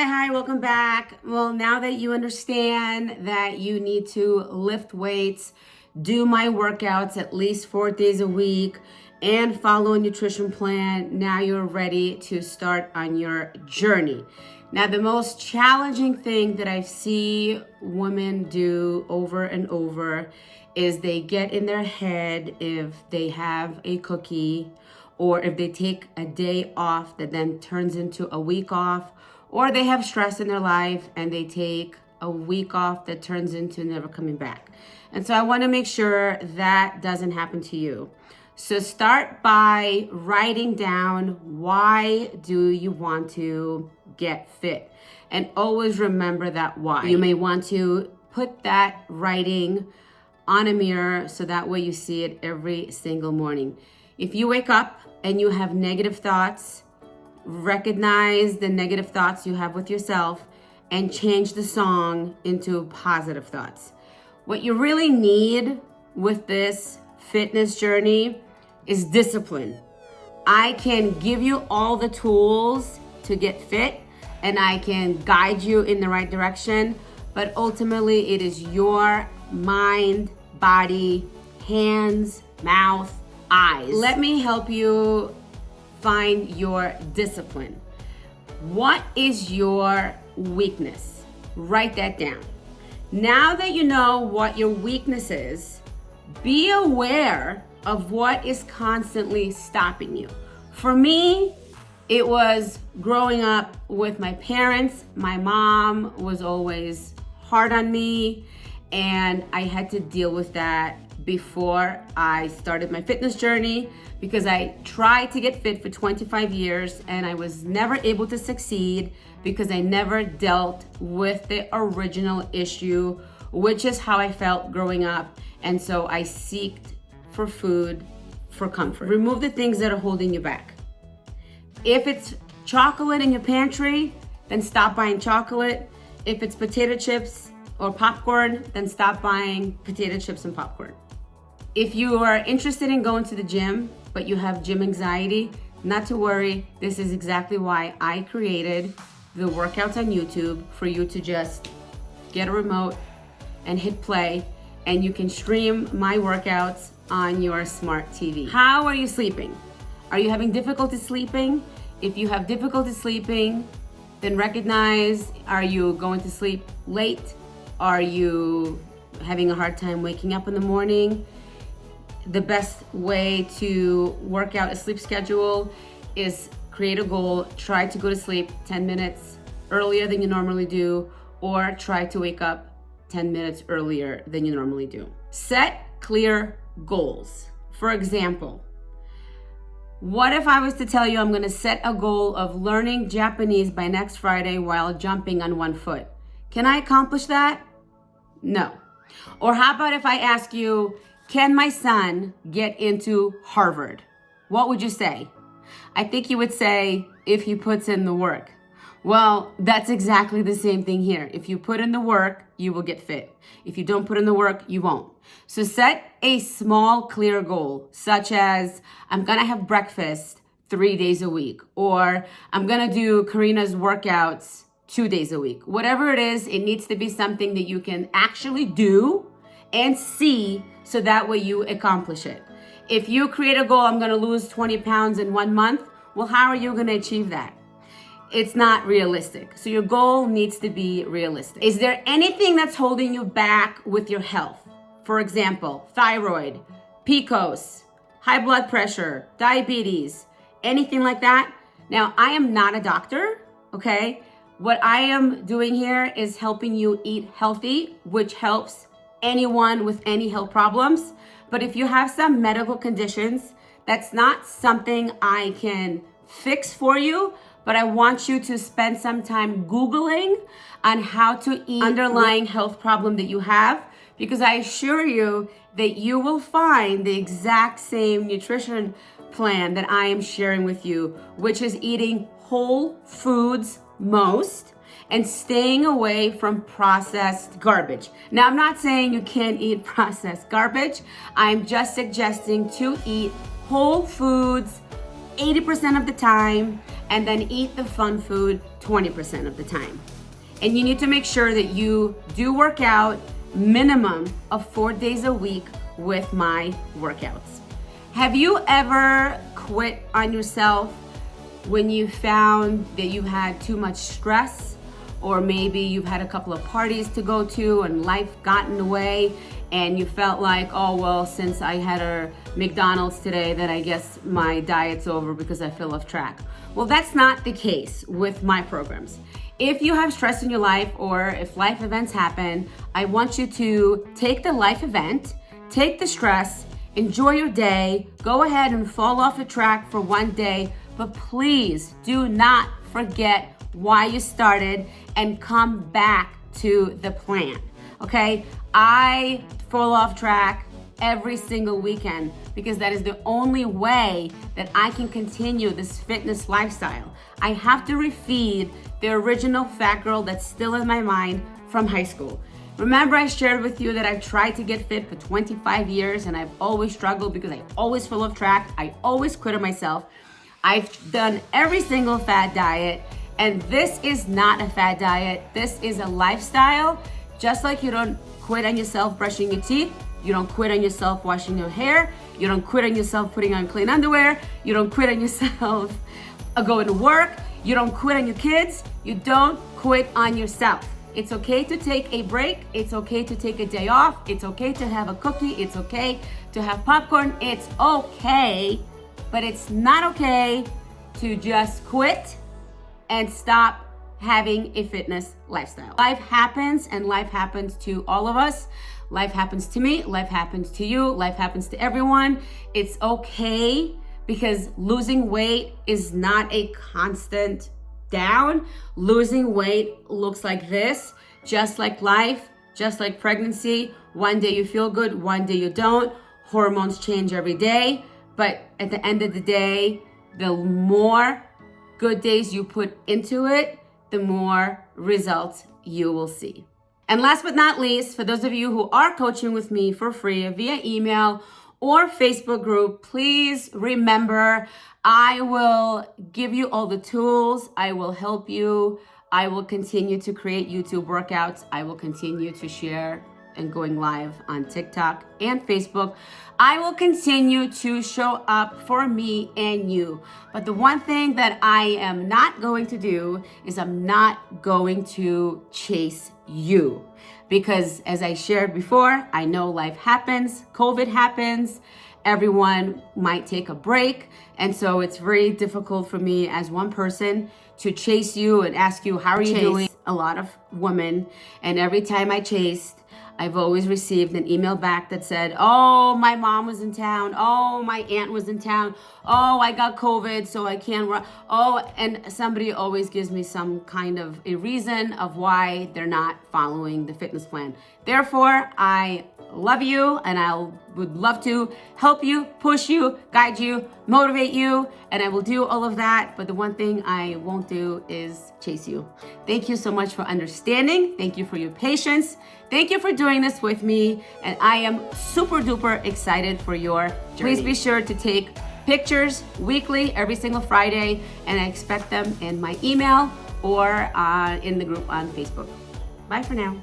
Hi, welcome back. Well, now that you understand that you need to lift weights, do my workouts at least 4 days a week, and follow a nutrition plan, now you're ready to start on your journey. Now, the most challenging thing that I see women do over and over is they get in their head if they have a cookie or if they take a day off that then turns into a week off, or they have stress in their life and they take a week off that turns into never coming back. And so I want to make sure that doesn't happen to you. So start by writing down, why do you want to get fit? And always remember that why. You may want to put that writing on a mirror so that way you see it every single morning. If you wake up and you have negative thoughts, recognize the negative thoughts you have with yourself and change the song into positive thoughts. What you really need with this fitness journey is discipline. I can give you all the tools to get fit and I can guide you in the right direction, but ultimately it is your mind, body, hands, mouth, eyes. Let me help you find your discipline. What is your weakness? Write that down. Now that you know what your weakness is, be aware of what is constantly stopping you. For me, it was growing up with my parents. My mom was always hard on me, and I had to deal with that before I started my fitness journey, because I tried to get fit for 25 years and I was never able to succeed because I never dealt with the original issue, which is how I felt growing up. And so I seeked for food, for comfort. Remove the things that are holding you back. If it's chocolate in your pantry, then stop buying chocolate. If it's potato chips or popcorn, then stop buying potato chips and popcorn. If you are interested in going to the gym, but you have gym anxiety, not to worry. This is exactly why I created the workouts on YouTube, for you to just get a remote and hit play, and you can stream my workouts on your smart TV. How are you sleeping? Are you having difficulty sleeping? If you have difficulty sleeping, then recognize, are you going to sleep late? Are you having a hard time waking up in the morning? The best way to work out a sleep schedule is create a goal. Try to go to sleep 10 minutes earlier than you normally do, or try to wake up 10 minutes earlier than you normally do. Set clear goals. For example, what if I was to tell you I'm going to set a goal of learning Japanese by next Friday while jumping on one foot? Can I accomplish that? No. Or how about if I ask you, can my son get into Harvard? What would you say? I think you would say, if he puts in the work. Well, that's exactly the same thing here. If you put in the work, you will get fit. If you don't put in the work, you won't. So set a small, clear goal, such as, I'm gonna have breakfast 3 days a week, or I'm gonna do Karina's workouts 2 days a week. Whatever it is, it needs to be something that you can actually do and see, so that way you accomplish it. If you create a goal, I'm gonna lose 20 pounds in 1 month, well, how are you gonna achieve that? It's not realistic. So your goal needs to be realistic. Is there anything that's holding you back with your health? For example, thyroid, PCOS, high blood pressure, diabetes, anything like that? Now, I am not a doctor, okay? What I am doing here is helping you eat healthy, which helps anyone with any health problems. But if you have some medical conditions, that's not something I can fix for you, but I want you to spend some time Googling on how to eat underlying health problem that you have, because I assure you that you will find the exact same nutrition plan that I am sharing with you, which is eating whole foods most and staying away from processed garbage. Now, I'm not saying you can't eat processed garbage. I'm just suggesting to eat whole foods 80% of the time, and then eat the fun food 20% of the time. And you need to make sure that you do work out minimum of 4 days a week with my workouts. Have you ever quit on yourself when you found that you had too much stress, or maybe you've had a couple of parties to go to and life got in the way and you felt like, oh, well, since I had a McDonald's today, then I guess my diet's over because I fell off track? Well, that's not the case with my programs. If you have stress in your life, or if life events happen, I want you to take the life event, take the stress, enjoy your day, go ahead and fall off the track for one day, but please do not forget why you started and come back to the plan, okay? I fall off track every single weekend because that is the only way that I can continue this fitness lifestyle. I have to refeed the original fat girl that's still in my mind from high school. Remember, I shared with you that I've tried to get fit for 25 years and I've always struggled because I always fall off track. I always quit on myself. I've done every single fad diet, and this is not a fad diet. This is a lifestyle. Just like you don't quit on yourself brushing your teeth, you don't quit on yourself washing your hair, you don't quit on yourself putting on clean underwear, you don't quit on yourself going to work, you don't quit on your kids, you don't quit on yourself. It's okay to take a break, it's okay to take a day off, it's okay to have a cookie, it's okay to have popcorn, it's okay, but it's not okay to just quit and stop having a fitness lifestyle. Life happens, and life happens to all of us. Life happens to me, life happens to you, life happens to everyone. It's okay, because losing weight is not a constant down. Losing weight looks like this, just like life, just like pregnancy. One day you feel good, one day you don't. Hormones change every day, but at the end of the day, the more good days you put into it, the more results you will see. And last but not least, for those of you who are coaching with me for free via email or Facebook group, please remember, I will give you all the tools. I will help you. I will continue to create YouTube workouts. I will continue to share and going live on TikTok and Facebook. I will continue to show up for me and you. But the one thing that I am not going to do is I'm not going to chase you. Because as I shared before, I know life happens, COVID happens, everyone might take a break. And so it's very difficult for me as one person to chase you and ask you, how are you doing? A lot of women, and every time I chased, I've always received an email back that said, oh, my mom was in town. Oh, my aunt was in town. Oh, I got COVID, so I can't run. Oh, and somebody always gives me some kind of a reason of why they're not following the fitness plan. Therefore, I love you, and I would love to help you, push you, guide you, motivate you, and I will do all of that. But the one thing I won't do is chase you. Thank you so much for understanding. Thank you for your patience. Thank you for doing this with me, and I am super duper excited for your journey. Please be sure to take pictures weekly, every single Friday, and I expect them in my email or in the group on Facebook. Bye for now.